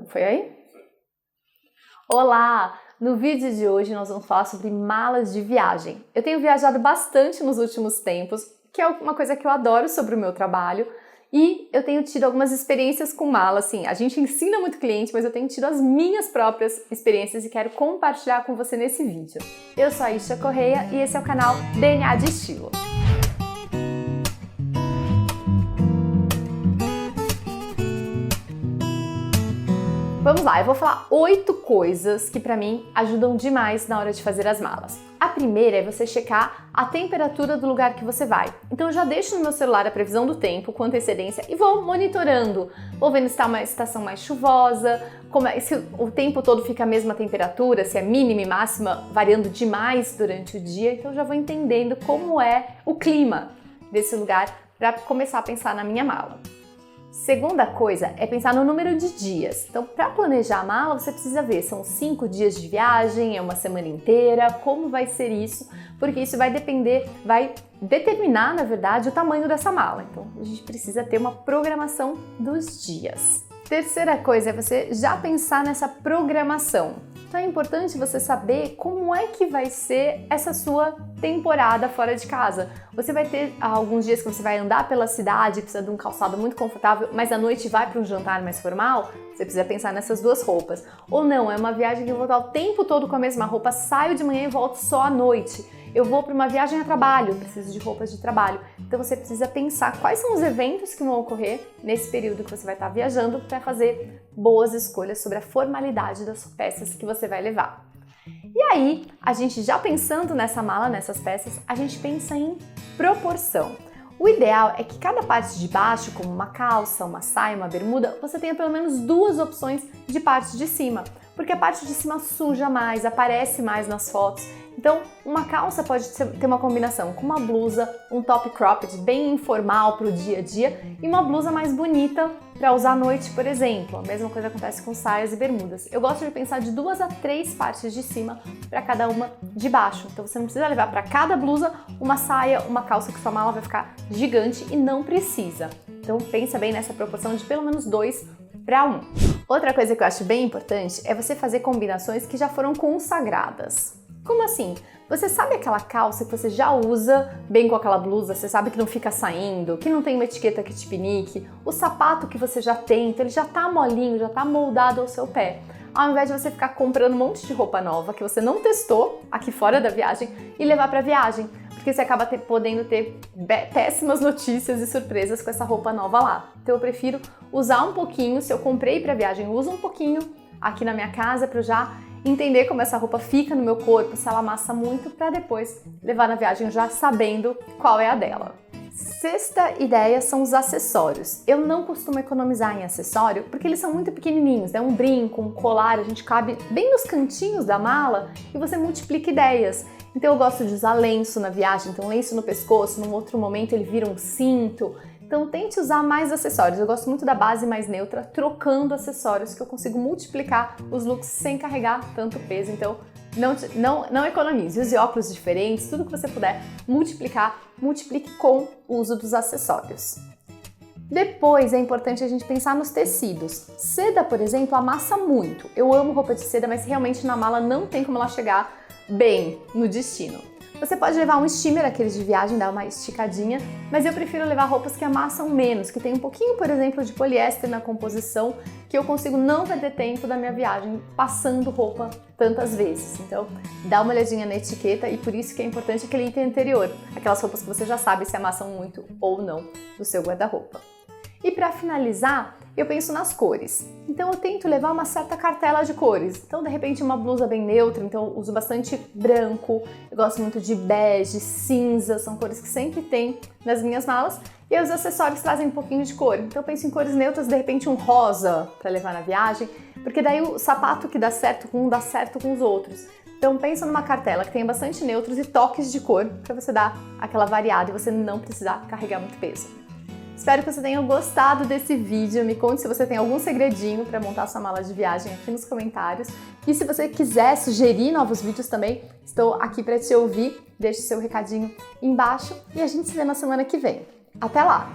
Foi aí? Olá! No vídeo de hoje nós vamos falar sobre malas de viagem. Eu tenho viajado bastante nos últimos tempos, que é uma coisa que eu adoro sobre o meu trabalho, e eu tenho tido algumas experiências com mala, assim, a gente ensina muito cliente, mas eu tenho tido as minhas próprias experiências e quero compartilhar com você nesse vídeo. Eu sou a Isha Correia e esse é o canal DNA de Estilo. Vamos lá, eu vou falar 8 coisas que pra mim ajudam demais na hora de fazer as malas. A primeira é você checar a temperatura do lugar que você vai. Então eu já deixo no meu celular a previsão do tempo com antecedência e vou monitorando. Vou vendo se está uma estação mais chuvosa, se o tempo todo fica a mesma temperatura, se é mínima e máxima variando demais durante o dia. Então eu já vou entendendo como é o clima desse lugar para começar a pensar na minha mala. Segunda coisa é pensar no número de dias. Então, para planejar a mala, você precisa ver, são 5 dias de viagem, é uma semana inteira, como vai ser isso, porque isso vai determinar, na verdade, o tamanho dessa mala. Então, a gente precisa ter uma programação dos dias. Terceira coisa é você já pensar nessa programação. Então é importante você saber como é que vai ser essa sua temporada fora de casa. Você vai ter alguns dias que você vai andar pela cidade, precisa de um calçado muito confortável, mas à noite vai para um jantar mais formal, você precisa pensar nessas duas roupas. Ou não, é uma viagem que eu vou estar o tempo todo com a mesma roupa, saio de manhã e volto só à noite. Eu vou para uma viagem a trabalho, preciso de roupas de trabalho. Então você precisa pensar quais são os eventos que vão ocorrer nesse período que você vai estar viajando para fazer boas escolhas sobre a formalidade das peças que você vai levar. E aí, a gente já pensando nessa mala, nessas peças, a gente pensa em proporção. O ideal é que cada parte de baixo, como uma calça, uma saia, uma bermuda, você tenha pelo menos 2 opções de parte de cima, porque a parte de cima suja mais, aparece mais nas fotos. Então, uma calça pode ter uma combinação com uma blusa, um top cropped bem informal para o dia a dia e uma blusa mais bonita para usar à noite, por exemplo. A mesma coisa acontece com saias e bermudas. Eu gosto de pensar de 2 a 3 partes de cima para cada uma de baixo. Então, você não precisa levar para cada blusa uma saia, uma calça, que sua mala vai ficar gigante e não precisa. Então, pensa bem nessa proporção de pelo menos 2 para 1. Outra coisa que eu acho bem importante é você fazer combinações que já foram consagradas. Como assim? Você sabe aquela calça que você já usa bem com aquela blusa, você sabe que não fica saindo, que não tem uma etiqueta que te pinique, o sapato que você já tem, então ele já tá molinho, já tá moldado ao seu pé. Ao invés de você ficar comprando um monte de roupa nova que você não testou aqui fora da viagem e levar pra viagem, porque você acaba podendo ter péssimas notícias e surpresas com essa roupa nova lá. Então eu prefiro usar um pouquinho, se eu comprei pra viagem, eu uso um pouquinho aqui na minha casa pra eu já entender como essa roupa fica no meu corpo, se ela amassa muito, para depois levar na viagem já sabendo qual é a dela. Sexta ideia são os acessórios. Eu não costumo economizar em acessório porque eles são muito pequenininhos, né? Um brinco, um colar, a gente cabe bem nos cantinhos da mala e você multiplica ideias. Então eu gosto de usar lenço na viagem, então lenço no pescoço, num outro momento ele vira um cinto. Então tente usar mais acessórios. Eu gosto muito da base mais neutra, trocando acessórios, que eu consigo multiplicar os looks sem carregar tanto peso. Então não economize, use óculos diferentes, tudo que você puder multiplicar, multiplique com o uso dos acessórios. Depois é importante a gente pensar nos tecidos. Seda, por exemplo, amassa muito. Eu amo roupa de seda, mas realmente na mala não tem como ela chegar bem no destino. Você pode levar um steamer, aqueles de viagem, dar uma esticadinha, mas eu prefiro levar roupas que amassam menos, que tem um pouquinho, por exemplo, de poliéster na composição, que eu consigo não perder tempo da minha viagem passando roupa tantas vezes. Então, dá uma olhadinha na etiqueta e por isso que é importante aquele item anterior, aquelas roupas que você já sabe se amassam muito ou não do seu guarda-roupa. E para finalizar, eu penso nas cores. Então eu tento levar uma certa cartela de cores. Então de repente uma blusa bem neutra, então eu uso bastante branco, eu gosto muito de bege, cinza, são cores que sempre tem nas minhas malas. E aí os acessórios trazem um pouquinho de cor. Então eu penso em cores neutras, de repente um rosa para levar na viagem, porque daí o sapato que dá certo com um dá certo com os outros. Então pensa numa cartela que tenha bastante neutros e toques de cor para você dar aquela variada e você não precisar carregar muito peso. Espero que você tenha gostado desse vídeo. Me conte se você tem algum segredinho para montar sua mala de viagem aqui nos comentários. E se você quiser sugerir novos vídeos também, estou aqui para te ouvir. Deixe seu recadinho embaixo e a gente se vê na semana que vem. Até lá!